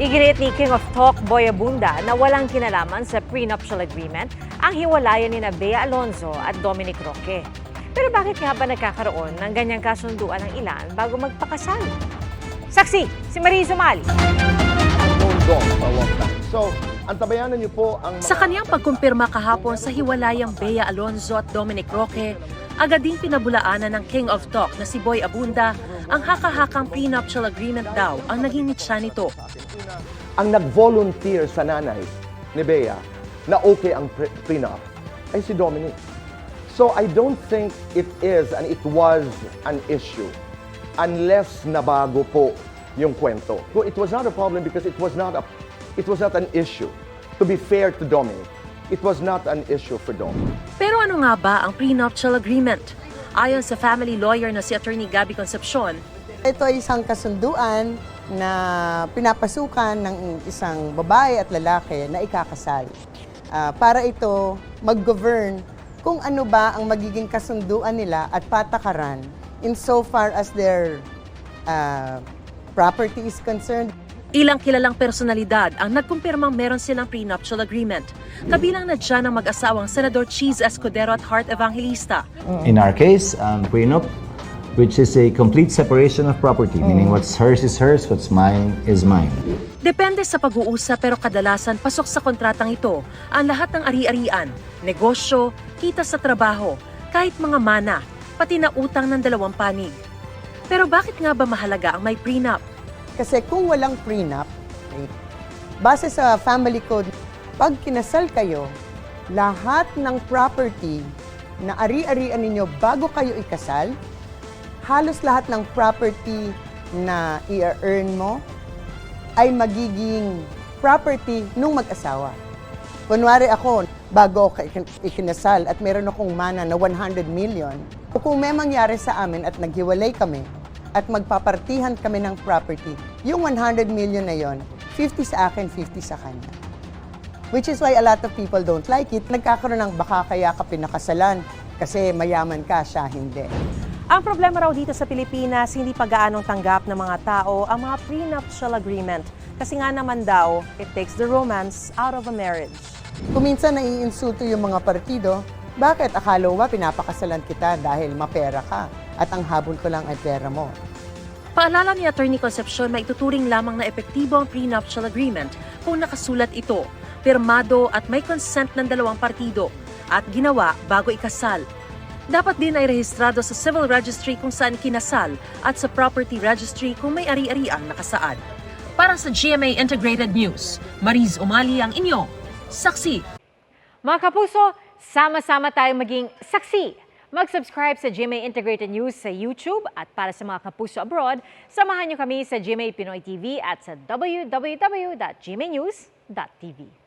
Iginiit ni King of Talk, Boy Abunda, na walang kinalaman sa prenuptial agreement ang hiwalayan ni Bea Alonzo at Dominic Roque. Pero bakit nga ba nagkakaroon ng ganyang kasunduan ng ilan bago magpakasal? Saksi, si Marie Sumali. So, antabayanan niyo po ang Sa kanyang pagkumpirma kahapon sa hiwalayang Bea Alonzo at Dominic Roque, agad ding pinabulaanan ng King of Talk na si Boy Abunda ang haka-hakang prenuptial agreement daw ang naging mitya nito. Ang nag-volunteer sa nanay ni Bea na okay ang prenup ay si Dominic. So I don't think it is and it was an issue unless nabago po yung kwento. So it was not a problem because it was not an issue. To be fair to Dominic, it was not an issue for Dominic. Pero ano nga ba ang prenuptial agreement? Ayon sa family lawyer na si Attorney Gabby Concepcion, ito ay isang kasunduan na pinapasukan ng isang babae at lalaki na ikakasal. Para ito mag-govern kung ano ba ang magiging kasunduan nila at patakaran insofar as their property is concerned. ilang kilalang personalidad ang nagkumpirmang meron silang prenuptial agreement. Kabilang na dyan ang mag-asawang Senador Cheese Escudero at Heart Evangelista. In our case, prenup, which is a complete separation of property, meaning what's hers is hers, what's mine is mine. Depende sa pag-uusap pero kadalasan pasok sa kontratang ito ang lahat ng ari-arian, negosyo, kita sa trabaho, kahit mga mana, pati na utang ng dalawang panig. Pero bakit nga ba mahalaga ang may prenup? Kasi kung walang prenup, base sa family code, pag kinasal kayo, lahat ng property na ari-arian ninyo bago kayo ikasal, halos lahat ng property na i-earn mo ay magiging property nung mag-asawa. Kunwari ako, bago ako ikinasal at meron akong mana na 100 million, kung may mangyari sa amin at naghiwalay kami at magpapartihan kami ng property, yung 100 million na yon, 50 sa akin, 50 sa kanya. Which is why a lot of people don't like it. Nagkakaroon ng baka kaya ka pinakasalan kasi mayaman ka, siya hindi. Ang problema raw dito sa Pilipinas, hindi pa gaanong tanggap ng mga tao ang mga prenuptial agreement. Kasi nga naman daw, it takes the romance out of a marriage. Kung minsan naiinsulto yung mga partido, bakit akala mo ba pinapakasalan kita dahil mapera ka at ang habol ko lang ay pera mo? Paalala ni Attorney Concepcion, maituturing lamang na epektibo ang prenuptial agreement kung nakasulat ito, pirmado at may consent ng dalawang partido at ginawa bago ikasal. Dapat din ay rehistrado sa civil registry kung saan kinasal at sa property registry kung may ari-ariang nakasaad. Para sa GMA Integrated News, Mariz Umali ang inyong saksi. Mga kapuso, sama-sama tayong maging saksi. Mag-subscribe sa GMA Integrated News sa YouTube at para sa mga kapuso abroad, samahan niyo kami sa GMA Pinoy TV at sa www.gmanews.tv.